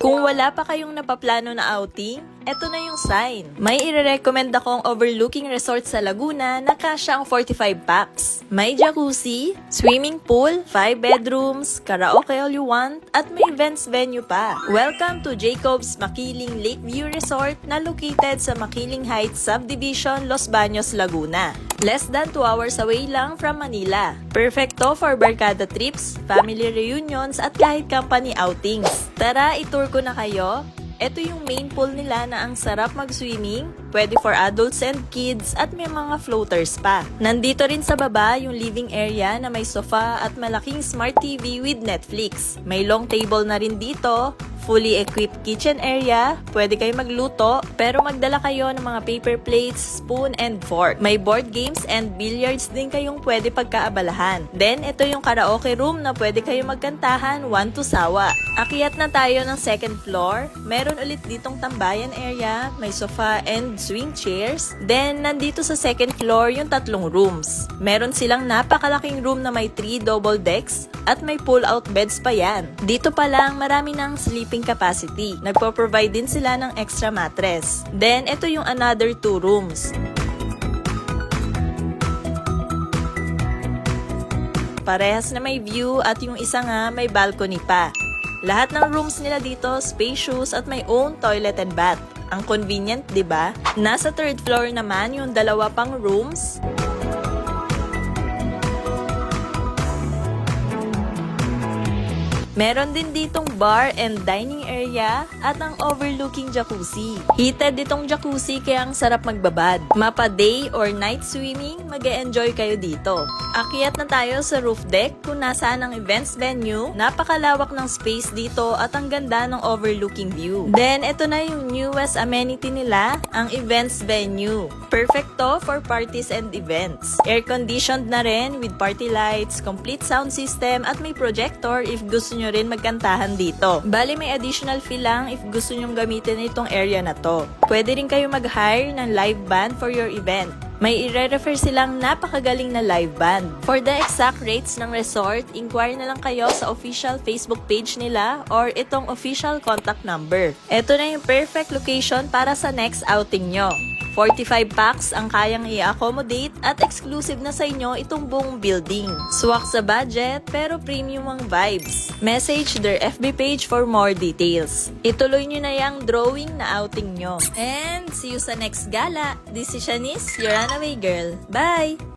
Kung wala pa kayong napaplano na outing, eto na yung sign. May ire-recommend akong overlooking resort sa Laguna na kasya ang 45 packs. May jacuzzi, swimming pool, 5 bedrooms, karaoke all you want, at may events venue pa. Welcome to Jacob's Makiling Lakeview Resort na located sa Makiling Heights Subdivision, Los Baños, Laguna. Less than 2 hours away lang from Manila. Perfecto for barkada trips, family reunions, at kahit company outings. Tara, itour ko na kayo. Ito yung main pool nila na ang sarap mag-swimming, pwede for adults and kids at may mga floaters pa. Nandito rin sa baba yung living area na may sofa at malaking smart TV with Netflix. May long table na rin dito, fully equipped kitchen area, pwede kayo magluto, pero magdala kayo ng mga paper plates, spoon, and fork. May board games and billiards din kayong pwede pagkaabalahan. Then, ito yung karaoke room na pwede kayo magkantahan, one to sawa. Akyat na tayo ng second floor. Meron ulit ditong tambayan area, may sofa and swing chairs. Then, nandito sa second floor yung 3 rooms. Meron silang napakalaking room na may 3 double decks at may pull-out beds pa yan. Dito pa lang, marami ng sleeping capacity. Nagpo-provide din sila ng extra mattress. Then, ito yung another 2 rooms. Parehas na may view at yung isa nga may balcony pa. Lahat ng rooms nila dito spacious at may own toilet and bath. Ang convenient, 'di ba? Nasa 3rd floor naman yung 2 pang rooms. Meron din ditong bar and dining area at ang overlooking jacuzzi. Heated itong jacuzzi kaya ang sarap magbabad. Mapa day or night swimming, mag-e-enjoy kayo dito. Akyat na tayo sa roof deck kung nasaan ang events venue. Napakalawak ng space dito at ang ganda ng overlooking view. Then, ito na yung newest amenity nila, ang events venue. Perfecto for parties and events. Air-conditioned na rin with party lights, complete sound system at may projector if gusto nyo rin magkantahan dito. Bali may additional fee lang if gusto nyong gamitin itong area na to. Pwede rin kayo mag-hire ng live band for your event. May i-refer silang napakagaling na live band. For the exact rates ng resort, inquire na lang kayo sa official Facebook page nila or itong official contact number. Ito na yung perfect location para sa next outing nyo. 45 packs ang kayang i-accommodate at exclusive na sa inyo itong buong building. Swak sa budget pero premium ang vibes. Message their FB page for more details. Ituloy nyo na yung drawing na outing nyo. And see you sa next gala. This is Shanice, your runaway girl. Bye!